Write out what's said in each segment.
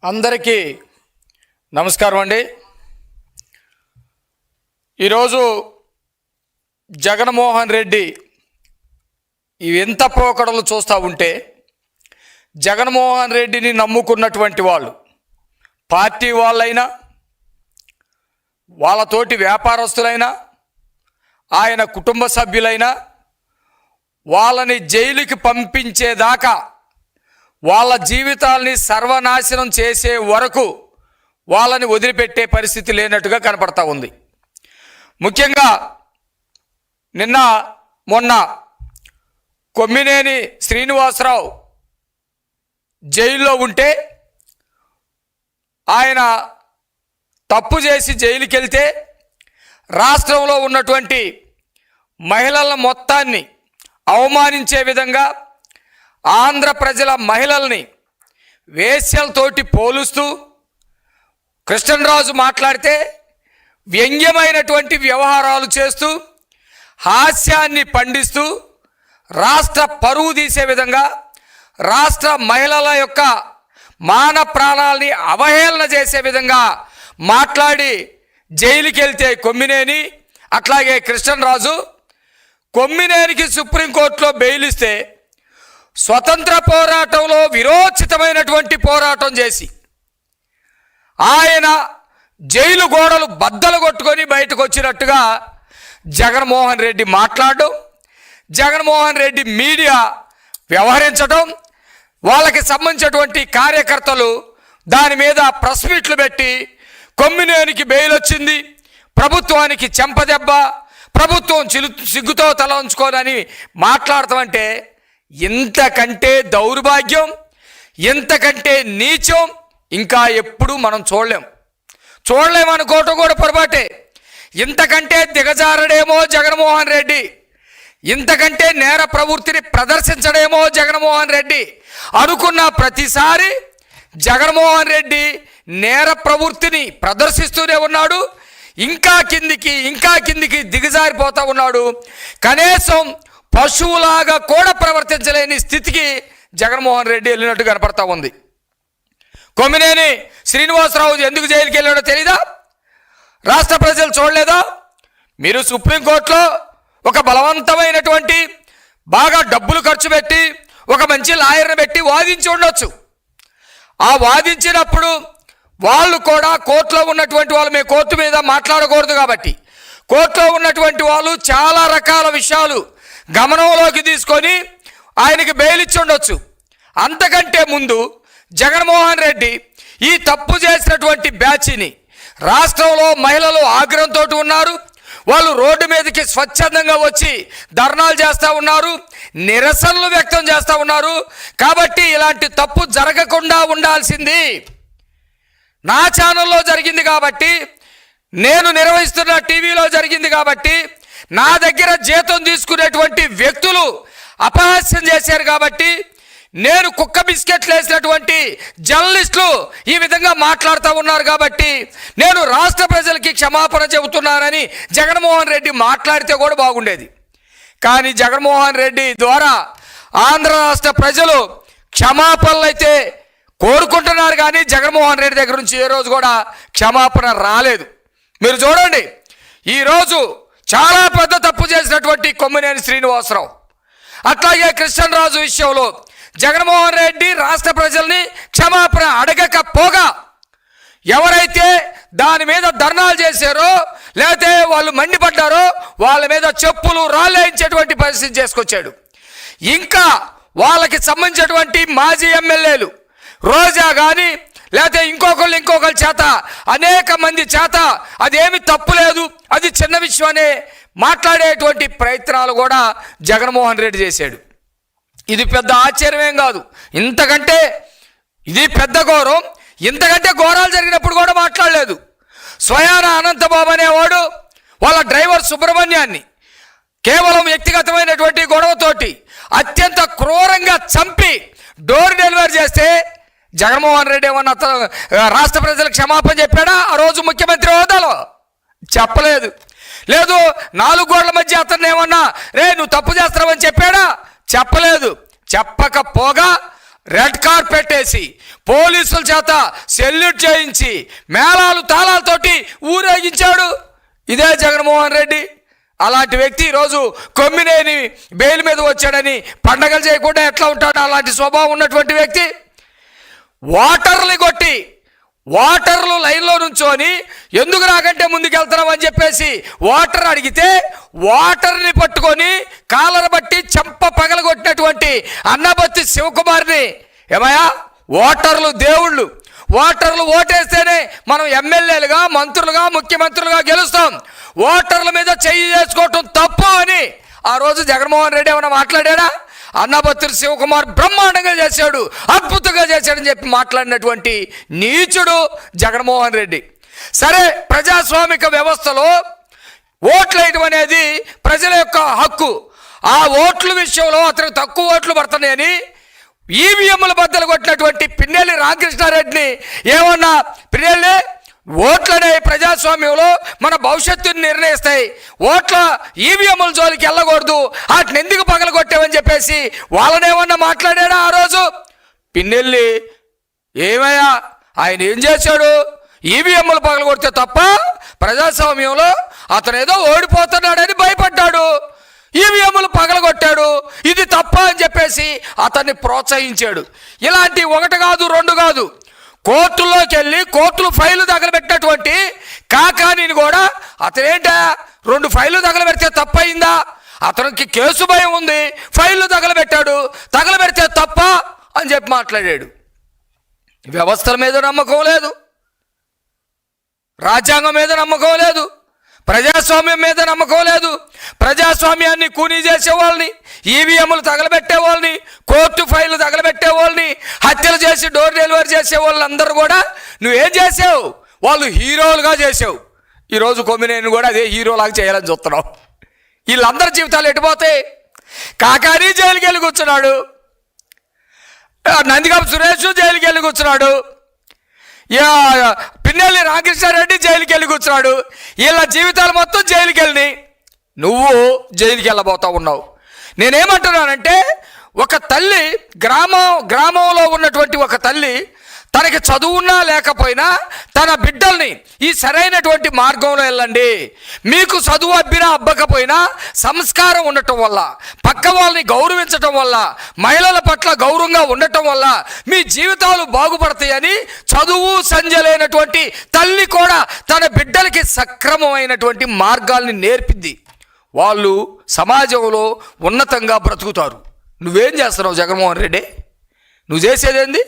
అందరికీ నమస్కారం అండి. ఈరోజు జగన్మోహన్ రెడ్డి ఎంత పోకడలు చూస్తూ ఉంటే జగన్మోహన్ రెడ్డిని నమ్ముకున్నటువంటి వాళ్ళు పార్టీ వాళ్ళైనా వాళ్ళతోటి వ్యాపారస్తులైనా ఆయన కుటుంబ సభ్యులైనా వాళ్ళని జైలుకి పంపించేదాకా వాళ్ళ జీవితాల్ని సర్వనాశనం చేసే వరకు వాళ్ళని వదిలిపెట్టే పరిస్థితి లేనట్టుగా కనపడతా ఉంది. ముఖ్యంగా మొన్న కొమ్మినేని శ్రీనివాసరావు జైల్లో ఉంటే ఆయన తప్పు చేసి జైలుకి వెళ్తే రాష్ట్రంలో ఉన్నటువంటి మహిళల మొత్తాన్ని అవమానించే విధంగా ఆంధ్ర ప్రజల మహిళల్ని వేశ్యలతోటి పోలుస్తూ కృష్ణరాజు మాట్లాడితే వ్యంగ్యమైనటువంటి వ్యవహారాలు చేస్తూ హాస్యాన్ని పండిస్తూ రాష్ట్ర పరువు తీసే విధంగా రాష్ట్ర మహిళల యొక్క మాన ప్రాణాలని అవహేళన చేసే విధంగా మాట్లాడి జైలుకి వెళ్తే కొమ్మినేని అట్లాగే కృష్ణరాజు కొమ్మినేనికి సుప్రీంకోర్టులో బెయిల్ ఇస్తే స్వతంత్ర పోరాటంలో విరోచితమైనటువంటి పోరాటం చేసి ఆయన జైలు గోడలు బద్దలు కొట్టుకొని బయటకు వచ్చినట్టుగా జగన్మోహన్ రెడ్డి మాట్లాడడం, జగన్మోహన్ రెడ్డి మీడియా వ్యవహరించడం, వాళ్ళకి సంబంధించినటువంటి కార్యకర్తలు దాని మీద ప్రెస్ మీట్లు పెట్టి కొమ్మినేనికి బెయిల్ వచ్చింది, ప్రభుత్వానికి చెంపదెబ్బ, ప్రభుత్వం సిగ్గుతో తల ఉంచుకోనని మాట్లాడతామంటే ఇంతకంటే దౌర్భాగ్యం, ఇంతకంటే నీచం ఇంకా ఎప్పుడు మనం చూడలేమనుకోవటం కూడా పొరపాటే. ఇంతకంటే దిగజారడేమో జగన్మోహన్ రెడ్డి, ఇంతకంటే నేర ప్రవృత్తిని ప్రదర్శించడేమో జగన్మోహన్ రెడ్డి అనుకున్న ప్రతిసారి జగన్మోహన్ రెడ్డి నేర ప్రవృత్తిని ప్రదర్శిస్తూనే ఉన్నాడు. ఇంకా కిందికి దిగజారిపోతూ ఉన్నాడు. కనీసం పశువులాగా కూడా ప్రవర్తించలేని స్థితికి జగన్మోహన్ రెడ్డి వెళ్ళినట్టు కనపడతా ఉంది. కొమ్మినేని శ్రీనివాసరావు ఎందుకు జైలుకి వెళ్ళాడో తెలీదా? రాష్ట్ర ప్రజలు చూడలేదా? మీరు సుప్రీంకోర్టులో ఒక బలవంతమైనటువంటి బాగా డబ్బులు ఖర్చు పెట్టి ఒక మంచి లాయర్ని పెట్టి వాదించి ఉండొచ్చు. ఆ వాదించినప్పుడు వాళ్ళు కూడా కోర్టులో ఉన్నటువంటి వాళ్ళు మేము కోర్టు మీద మాట్లాడకూడదు కాబట్టి కోర్టులో ఉన్నటువంటి వాళ్ళు చాలా రకాల విషయాలు గమనంలోకి తీసుకొని ఆయనకి బెయిల్ ఇచ్చి ఉండొచ్చు. అంతకంటే ముందు జగన్మోహన్ రెడ్డి ఈ తప్పు చేసినటువంటి బ్యాచ్ని రాష్ట్రంలో మహిళలు ఆగ్రహంతో ఉన్నారు. వాళ్ళు రోడ్డు మీదకి స్వచ్ఛందంగా వచ్చి ధర్నాలు చేస్తూ ఉన్నారు, నిరసనలు వ్యక్తం చేస్తూ ఉన్నారు. కాబట్టి ఇలాంటి తప్పు జరగకుండా ఉండాల్సింది నా ఛానల్లో జరిగింది కాబట్టి, నేను నిర్వహిస్తున్న టీవీలో జరిగింది కాబట్టి, నా దగ్గర జీతం తీసుకునేటువంటి వ్యక్తులు అపహాస్యం చేశారు కాబట్టి, నేను కుక్క బిస్కెట్లు వేసినటువంటి జర్నలిస్టులు ఈ విధంగా మాట్లాడుతూ ఉన్నారు కాబట్టి నేను రాష్ట్ర ప్రజలకి క్షమాపణ చెబుతున్నానని జగన్మోహన్ రెడ్డి మాట్లాడితే కూడా బాగుండేది. కానీ జగన్మోహన్ రెడ్డి ద్వారా ఆంధ్ర రాష్ట్ర ప్రజలు క్షమాపణలు అయితే కోరుకుంటున్నారు కానీ జగన్మోహన్ రెడ్డి దగ్గర నుంచి ఏ రోజు కూడా క్షమాపణ రాలేదు. మీరు చూడండి, ఈరోజు చాలా పెద్ద తప్పు చేసినటువంటి కొమ్మినేని శ్రీనివాసరావు అట్లాగే కృష్ణరాజు విషయంలో జగన్మోహన్ రెడ్డి రాష్ట్ర ప్రజల్ని క్షమాపణ అడగకపోగా ఎవరైతే దాని మీద ధర్నాలు చేశారో లేకపోతే వాళ్ళు మండిపడ్డారో వాళ్ళ మీద చెప్పులు రాళ్ళేయించేటువంటి పరిస్థితి చేసుకొచ్చాడు. ఇంకా వాళ్ళకి సంబంధించినటువంటి మాజీ ఎమ్మెల్యేలు రోజా కానీ లేకపోతే ఇంకొకరి చేత అనేక మంది చేత అదేమి తప్పు లేదు, అది చిన్న విషయం అనే మాట్లాడేటువంటి ప్రయత్నాలు కూడా జగన్మోహన్ రెడ్డి చేశాడు. ఇది పెద్ద ఆశ్చర్యమేం కాదు, ఇంతకంటే ఇది పెద్ద ఘోరం. ఇంతకంటే ఘోరాలు జరిగినప్పుడు కూడా మాట్లాడలేదు. స్వయాన అనంతబాబు అనేవాడు వాళ్ళ డ్రైవర్ సుబ్రహ్మణ్యాన్ని కేవలం వ్యక్తిగతమైనటువంటి గొడవతోటి అత్యంత క్రూరంగా చంపి డోర్ డెలివరీ చేస్తే జగన్మోహన్ రెడ్డి ఏమన్నా రాష్ట్ర ప్రజలకు క్షమాపణ చెప్పాడా? ఆ రోజు ముఖ్యమంత్రి హోదాలో చెప్పలేదు. లేదు 4 గోడల మధ్య అతన్ని ఏమన్నా రే నువ్వు తప్పు చేస్తున్నావని చెప్పాడా? చెప్పలేదు. చెప్పకపోగా రెడ్ కార్పెట్ వేసి పోలీసుల చేత సెల్యూట్ చేయించి మేళాలు తాళాలతోటి ఊరేగించాడు ఇదే జగన్మోహన్ రెడ్డి. అలాంటి వ్యక్తి ఈరోజు కొమ్మినేని బెయిల్ మీద వచ్చాడని పండగలు చేయకుండా ఎట్లా ఉంటాడు? అలాంటి స్వభావం ఉన్నటువంటి వ్యక్తి వాటర్ని కొట్టి వాటర్లు లైన్లో నుంచొని ఎందుకు రాకంటే ముందుకెళ్తున్నాం అని చెప్పేసి వాటర్ అడిగితే వాటర్ని పట్టుకొని కాలర్ బట్టి చెంప పగలగొట్టినటువంటి అన్నబత్తి శివకుమార్ని ఏమయ్యా, వాటర్లు దేవుళ్ళు, వాటర్లు ఓటేస్తేనే మనం ఎమ్మెల్యేలుగా మంత్రులుగా ముఖ్యమంత్రులుగా గెలుస్తాం, ఓటర్ల మీద చెయ్యి చేసుకోవటం తప్పు అని ఆ రోజు జగన్మోహన్ రెడ్డి ఏమైనా మాట్లాడాడా? అన్నబత్తులు శివకుమార్ బ్రహ్మాండంగా చేశాడు, అద్భుతంగా చేశాడని చెప్పి మాట్లాడినటువంటి నీచుడు జగన్మోహన్ రెడ్డి. సరే, ప్రజాస్వామిక వ్యవస్థలో ఓట్లు వేయడం అనేది ప్రజల యొక్క హక్కు. ఆ ఓట్ల విషయంలో అతనికి తక్కువ ఓట్లు పడుతున్నాయని ఈవీఎంల బద్దలు కొట్టినటువంటి పిన్నెల్లి రామకృష్ణారెడ్డిని ఏమన్నా, పిన్నెల్లి ఓట్లనే ప్రజాస్వామ్యంలో మన భవిష్యత్తుని నిర్ణయిస్తాయి, ఓట్ల ఈవీఎంల జోలికి వెళ్ళకూడదు, వాటిని ఎందుకు పగలగొట్టామని చెప్పేసి వాళ్ళనేమన్నా మాట్లాడాడా ఆ రోజు? పిన్నెల్లి ఏమయ్యా, ఆయన ఏం చేశాడు? ఈవీఎంలు పగలగొడితే తప్ప ప్రజాస్వామ్యంలో అతను ఏదో ఓడిపోతున్నాడని భయపడ్డాడు, ఈవీఎంలు పగలగొట్టాడు, ఇది తప్ప అని చెప్పేసి అతన్ని ప్రోత్సహించాడు. ఇలాంటి ఒకటి కాదు రెండు కాదు, కోర్టుల్లోకి వెళ్ళి కోర్టులు ఫైలు తగలబెట్టినటువంటి కాకానీని కూడా అతనేంటా 2 ఫైళ్ళు తగలబెడితే తప్పయిందా? అతనికి కేసు భయం ఉంది, ఫైళ్ళు తగలబెట్టాడు, తగలబెడితే తప్ప అని చెప్పి మాట్లాడాడు. వ్యవస్థల మీద నమ్మకం లేదు, రాజ్యాంగం మీద నమ్మకం లేదు, ప్రజాస్వామ్యం మీద నమ్మకం లేదు. ప్రజాస్వామ్యాన్ని కూనీ చేసే వాళ్ళని, ఈవీఎంలు తగలబెట్టే వాళ్ళని, కోర్టు ఫైళ్ళు తగలబెట్టే వాళ్ళని, హత్యలు చేసి డోర్ డెలివరీ చేసే వాళ్ళందరూ కూడా నువ్వేం చేసావు? వాళ్ళు హీరోలుగా చేసావు. ఈరోజు కొమ్మినేని కూడా అదే హీరోలాగా చేయాలని చూస్తున్నావు. వీళ్ళందరి జీవితాలు ఎటుపోతాయి? కాకాని జైలుకి వెళ్ళి కూర్చున్నాడు, నందిగామ సురేష్ జైలుకి వెళ్ళి కూర్చున్నాడు, పిన్నెల్లి రామకృష్ణారెడ్డి జైలుకి వెళ్ళి కూర్చున్నాడు. వీళ్ళ జీవితాలు మొత్తం జైలుకి వెళ్ళి నువ్వు జైలుకి వెళ్ళబోతా ఉన్నావు. నేనేమంటున్నానంటే, ఒక తల్లి గ్రామంలో ఉన్నటువంటి ఒక తల్లి తనకి చదువున్నా లేకపోయినా తన బిడ్డల్ని ఈ సరైనటువంటి మార్గంలో వెళ్ళండి, మీకు చదువు అబ్బినా అబ్బకపోయినా సంస్కారం ఉండటం వల్ల, పక్క వాళ్ళని గౌరవించటం వల్ల, మహిళల పట్ల గౌరవంగా ఉండటం వల్ల మీ జీవితాలు బాగుపడతాయని చదువు సంజలైనటువంటి తల్లి కూడా తన బిడ్డలకి సక్రమమైనటువంటి మార్గాల్ని నేర్పింది. వాళ్ళు సమాజంలో ఉన్నతంగా బ్రతుకుతారు. నువ్వేం చేస్తున్నావు జగన్మోహన్ రెడ్డి? నువ్వు చేసేదేంది?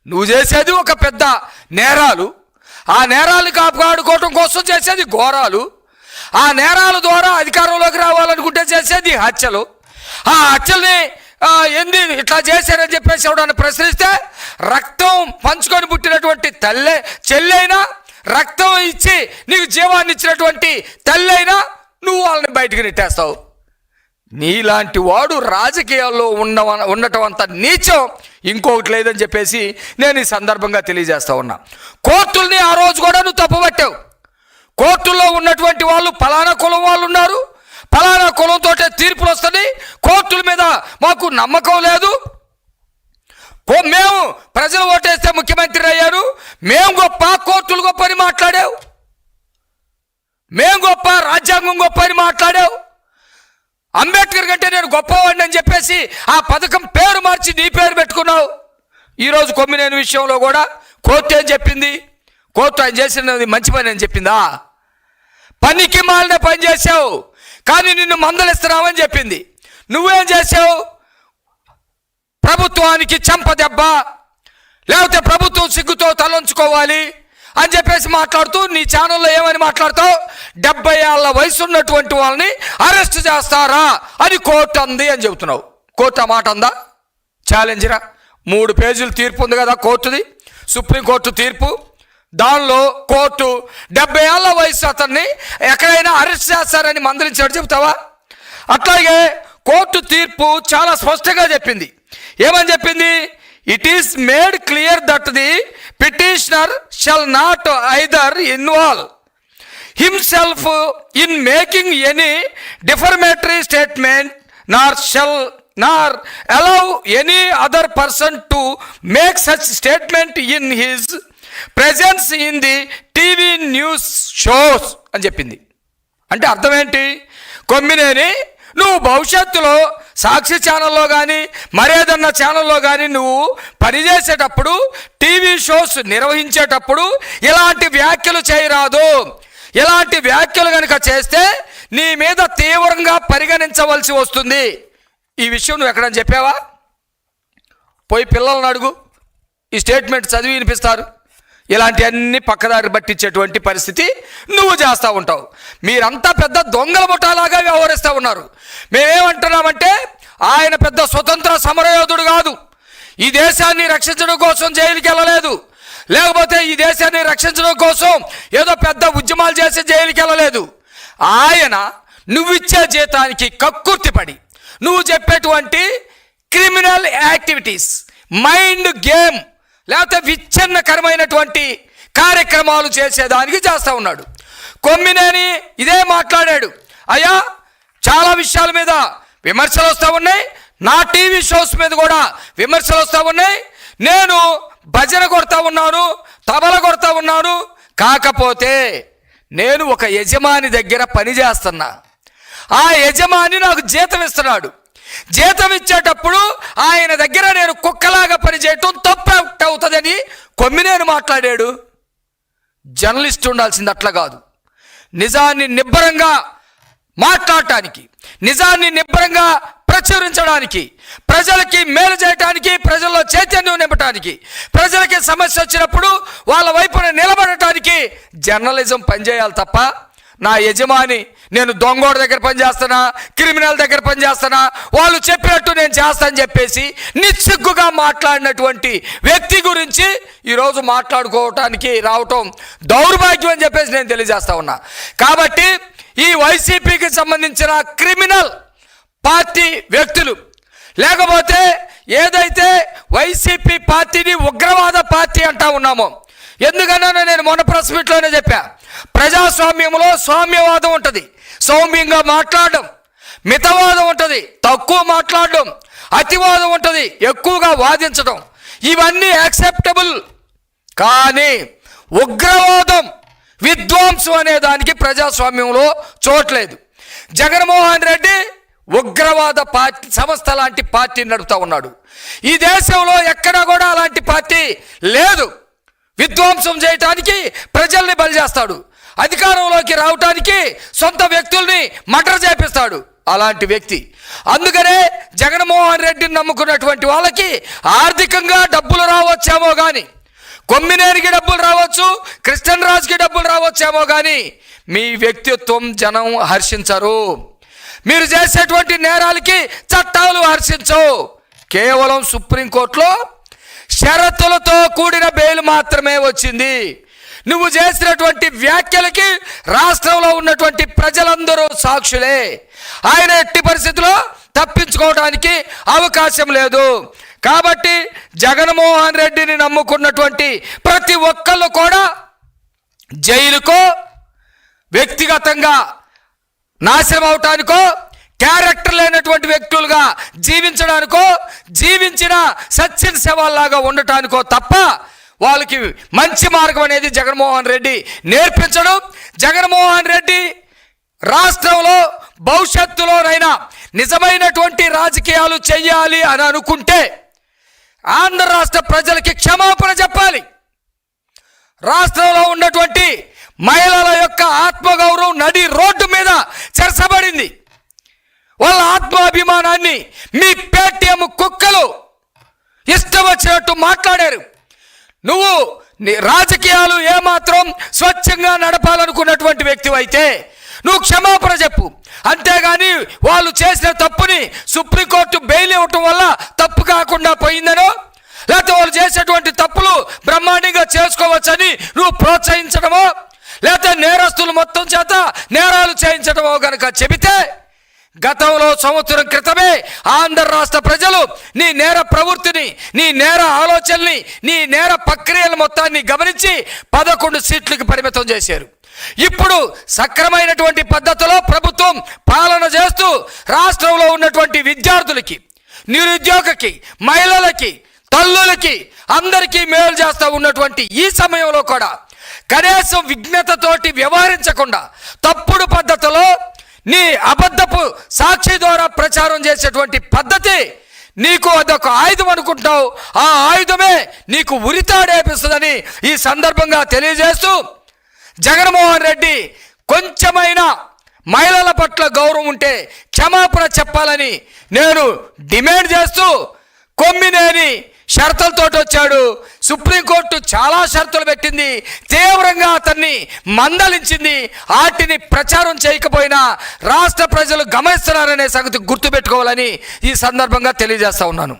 నువ్వు చేసేది ఒక పెద్ద నేరాలు, ఆ నేరాలు కాపాడుకోవటం కోసం చేసేది ఘోరాలు, ఆ నేరాల ద్వారా అధికారంలోకి రావాలనుకుంటే చేసేది హత్యలు. ఆ హత్యల్ని ఏంది ఇట్లా చేశారని చెప్పేసి ఎవడన్నా ప్రశ్నిస్తే రక్తం పంచుకొని పుట్టినటువంటి చెల్లైనా, రక్తం ఇచ్చి నీకు జీవాన్ని ఇచ్చినటువంటి తల్లైనా నువ్వు వాళ్ళని బయటికి నెట్టేస్తావు. నీలాంటి వాడు రాజకీయాల్లో ఉండటం అంత నీచం ఇంకొకటి లేదని చెప్పేసి నేను ఈ సందర్భంగా తెలియజేస్తా ఉన్నా. కోర్టుల్ని ఆ రోజు కూడా నువ్వు తప్పుపట్టావు. కోర్టుల్లో ఉన్నటువంటి వాళ్ళు ఫలానా కులం వాళ్ళు ఉన్నారు, ఫలానా కులంతో తీర్పులు వస్తున్నాయి, కోర్టుల మీద మాకు నమ్మకం లేదు, మేము ప్రజలు ఓటేస్తే ముఖ్యమంత్రి అయ్యారు, మేము గొప్ప, కోర్టులు గొప్ప అని మాట్లాడావు, మేము గొప్ప, రాజ్యాంగం గొప్ప అని మాట్లాడావు. అంబేద్కర్ కంటే నేను గొప్పవాడిని అని చెప్పేసి ఆ పథకం పేరు మార్చి నీ పేరు పెట్టుకున్నావు. ఈరోజు కొమ్మినేని విషయంలో కూడా కోర్టు ఏం చెప్పింది? కోర్టు ఆయన చేసినది మంచి పని అని చెప్పిందా? పనికి మాలిన పని చేసావు కానీ నిన్ను మందలిస్తున్నామని చెప్పింది. నువ్వేం చేసావు? ప్రభుత్వానికి చెంప దెబ్బ, లేకపోతే ప్రభుత్వం సిగ్గుతో తలంచుకోవాలి అని చెప్పేసి మాట్లాడుతూ నీ ఛానల్లో ఏమని మాట్లాడతావు? 70 ఏళ్ల వయసు ఉన్నటువంటి వాళ్ళని అరెస్ట్ చేస్తారా అని కోర్టు అంది అని చెబుతున్నావు. కోర్టు ఆ మాట అందా? ఛాలెంజ్రా. 3 పేజీలు తీర్పు ఉంది కదా కోర్టుది, సుప్రీంకోర్టు తీర్పు. దానిలో కోర్టు 70 ఏళ్ల వయసు అతన్ని ఎక్కడైనా అరెస్ట్ చేస్తారని మందలించాడు చెబుతావా? అట్లాగే కోర్టు తీర్పు చాలా స్పష్టంగా చెప్పింది. ఏమని చెప్పింది? It is made clear that the petitioner shall not either involve himself in making any defamatory statement nor shall nor allow any other person to make such statement in his presence in the TV news shows అని చెప్పింది. అంటే అర్థం ఏంటి? కొమ్మినేని నువ్వు భవిష్యత్తులో సాక్షి ఛానల్లో కానీ మరేదన్నా ఛానల్లో కానీ నువ్వు పనిచేసేటప్పుడు టీవీ షోస్ నిర్వహించేటప్పుడు ఇలాంటి వ్యాఖ్యలు చేయరాదు. ఇలాంటి వ్యాఖ్యలు కనుక చేస్తే నీ మీద తీవ్రంగా పరిగణించవలసి వస్తుంది. ఈ విషయం నువ్వు ఎక్కడని చెప్పావా? పోయి పిల్లలను అడుగు, ఈ స్టేట్మెంట్ చదివి వినిపిస్తారు. ఇలాంటివన్నీ పక్కదారి పట్టించేటువంటి పరిస్థితి నువ్వు చేస్తూ ఉంటావు. మీరంతా పెద్ద దొంగల ముఠాలాగా వ్యవహరిస్తూ ఉన్నారు. మేమేమంటున్నామంటే ఆయన పెద్ద స్వతంత్ర సమరయోధుడు కాదు. ఈ దేశాన్ని రక్షించడం కోసం జైలుకి వెళ్ళలేదు, లేకపోతే ఈ దేశాన్ని రక్షించడం కోసం ఏదో పెద్ద ఉద్యమాలు చేసి జైలుకి వెళ్ళలేదు. ఆయన నువ్విచ్చే జీతానికి కక్కుర్తిపడి నువ్వు చెప్పేటువంటి క్రిమినల్ యాక్టివిటీస్, మైండ్ గేమ్, లేకపోతే విచ్ఛిన్నకరమైనటువంటి కార్యక్రమాలు చేసేదానికి చేస్తూ ఉన్నాడు. కొమ్మినేని ఇదే మాట్లాడాడు. అయ్యా, చాలా విషయాల మీద విమర్శలు వస్తూ ఉన్నాయి, నా టీవీ షోస్ మీద కూడా విమర్శలు వస్తూ ఉన్నాయి. నేను భజన కొడతా ఉన్నాను, తబల కొడతా ఉన్నాను, కాకపోతే నేను ఒక యజమాని దగ్గర పని చేస్తున్నా. ఆ యజమాని నాకు జీతం ఇస్తున్నాడు. జీతం ఇచ్చేటప్పుడు ఆయన దగ్గర నేను కుక్కలాగా పనిచేయటం తప్పు అవుతుందని కొమ్మినేని మాట్లాడాడు. జర్నలిస్ట్ ఉండాల్సింది అట్లా కాదు. నిజాన్ని నిబ్బరంగా మాట్లాడటానికి, నిజాన్ని నిబ్బరంగా ప్రచురించడానికి, ప్రజలకి మేలు చేయటానికి, ప్రజల్లో చైతన్యం నింపడానికి, ప్రజలకి సమస్య వచ్చినప్పుడు వాళ్ళ వైపున నిలబడటానికి జర్నలిజం పనిచేయాలి తప్ప నా యజమాని నేను దొంగోడి దగ్గర పనిచేస్తున్నా, క్రిమినల్ దగ్గర పనిచేస్తున్నా, వాళ్ళు చెప్పినట్టు నేను చేస్తానని చెప్పేసి నిస్సిగ్గుగా మాట్లాడినటువంటి వ్యక్తి గురించి ఈరోజు మాట్లాడుకోవటానికి రావటం దౌర్భాగ్యం అని చెప్పేసి నేను తెలియజేస్తా ఉన్నా. కాబట్టి ఈ వైసీపీకి సంబంధించిన క్రిమినల్ పార్టీ వ్యక్తులు, లేకపోతే ఏదైతే వైసీపీ పార్టీని ఉగ్రవాద పార్టీ అంటా ఉన్నామో, ఎందుకన్నా నేను మొన్న ప్రెస్ మీట్లోనే చెప్పా, ప్రజాస్వామ్యంలో స్వామ్యవాదం ఉంటుంది, సౌమ్యంగా మాట్లాడడం, మితవాదం ఉంటుంది, తక్కువ మాట్లాడడం, అతివాదం ఉంటుంది, ఎక్కువగా వాదించడం, ఇవన్నీ యాక్సెప్టబుల్. కానీ ఉగ్రవాదం, విధ్వంసం అనే దానికి ప్రజాస్వామ్యంలో చోట్లేదు. జగన్మోహన్ రెడ్డి ఉగ్రవాద పార్టీ సంస్థ లాంటి పార్టీని నడుపుతూ ఉన్నాడు. ఈ దేశంలో ఎక్కడా కూడా అలాంటి పార్టీ లేదు. విధ్వంసం చేయటానికి ప్రజల్ని బలి చేస్తాడు, అధికారంలోకి రావటానికి సొంత వ్యక్తుల్ని మర్డర్ చేపిస్తాడు అలాంటి వ్యక్తి. అందుకనే జగన్మోహన్ రెడ్డిని నమ్ముకున్నటువంటి వాళ్ళకి ఆర్థికంగా డబ్బులు రావచ్చేమో కానీ, కొమ్మినేనికి డబ్బులు రావచ్చు, కృష్ణరాజుకి డబ్బులు రావచ్చేమో కానీ మీ వ్యక్తిత్వం జనం హర్షించరు. మీరు చేసేటువంటి నేరాలకి చట్టాలు హర్షించవు. కేవలం సుప్రీంకోర్టులో షరతులతో కూడిన బెయిల్ మాత్రమే వచ్చింది. నువ్వు చేసినటువంటి వ్యాఖ్యలకి రాష్ట్రంలో ఉన్నటువంటి ప్రజలందరూ సాక్షులే. ఆయన ఎట్టి పరిస్థితుల్లో తప్పించుకోవడానికి అవకాశం లేదు. కాబట్టి జగన్మోహన్ రెడ్డిని నమ్ముకున్నటువంటి ప్రతి ఒక్కళ్ళు కూడా జైలుకో, వ్యక్తిగతంగా నాశనం అవటానికో, క్యారెక్టర్ లేనటువంటి వ్యక్తులుగా జీవించడానికో, జీవించిన సత్యన శవాల్లాగా ఉండటానికో తప్ప వాళ్ళకి మంచి మార్గం అనేది జగన్మోహన్ రెడ్డి నేర్పించడం. జగన్మోహన్ రెడ్డి రాష్ట్రంలో భవిష్యత్తులోనైనా నిజమైనటువంటి రాజకీయాలు చెయ్యాలి అని అనుకుంటే ఆంధ్ర రాష్ట్ర ప్రజలకి క్షమాపణ చెప్పాలి. రాష్ట్రంలో ఉన్నటువంటి మహిళల యొక్క ఆత్మగౌరవం నడి రోడ్డు మీద చెరసబడింది. వాళ్ళ ఆత్మాభిమానాన్ని మీ పేటీఎం కుక్కలు ఇష్టం వచ్చినట్టు మాట్లాడారు. నువ్వు రాజకీయాలు ఏమాత్రం స్వచ్ఛంగా నడపాలనుకున్నటువంటి వ్యక్తి అయితే నువ్వు క్షమాపణ చెప్పు. అంతేగాని వాళ్ళు చేసిన తప్పుని సుప్రీంకోర్టు బెయిల్ ఇవ్వటం వల్ల తప్పు కాకుండా పోయిందనో, లేకపోతే వాళ్ళు చేసేటువంటి తప్పులు బ్రహ్మాండంగా చేసుకోవచ్చని నువ్వు ప్రోత్సహించడమో, లేకపోతే నేరస్తులు మొత్తం చేత నేరాలు చేయించడమో కనుక చెబితే, గతంలో సంవత్సరం క్రితమే ఆంధ్ర రాష్ట్ర ప్రజలు నీ నేర ప్రవృత్తిని, నీ నేర ఆలోచనని, నీ నేర ప్రక్రియల మొత్తాన్ని గమనించి 11 సీట్లకు పరిమితం చేశారు. ఇప్పుడు సక్రమైనటువంటి పద్ధతిలో ప్రభుత్వం పాలన చేస్తూ రాష్ట్రంలో ఉన్నటువంటి విద్యార్థులకి, నిరుద్యోగకి, మహిళలకి, తల్లులకి అందరికీ మేలు చేస్తూ ఉన్నటువంటి ఈ సమయంలో కూడా కనీసం విఘ్నతతోటి వ్యవహరించకుండా తప్పుడు పద్ధతిలో నీ అబద్ధపు సాక్షి ద్వారా ప్రచారం చేసేటువంటి పద్ధతి నీకు అదొక ఆయుధం అనుకుంటావు. ఆ ఆయుధమే నీకు ఉరితాడేపిస్తుందని ఈ సందర్భంగా తెలియజేస్తూ, జగన్మోహన్ రెడ్డి కొంచెమైనా మహిళల పట్ల గౌరవం ఉంటే క్షమాపణ చెప్పాలని నేను డిమాండ్ చేస్తూ, కొమ్మినేని షరతులతో వచ్చాడు. సుప్రీంకోర్టు చాలా షరతులు పెట్టింది, తీవ్రంగా అతన్ని మందలించింది. వాటిని ప్రచారం చేయకపోయినా రాష్ట్ర ప్రజలు గమనిస్తున్నారనే సంగతి గుర్తుపెట్టుకోవాలని ఈ సందర్భంగా తెలియజేస్తా ఉన్నాను.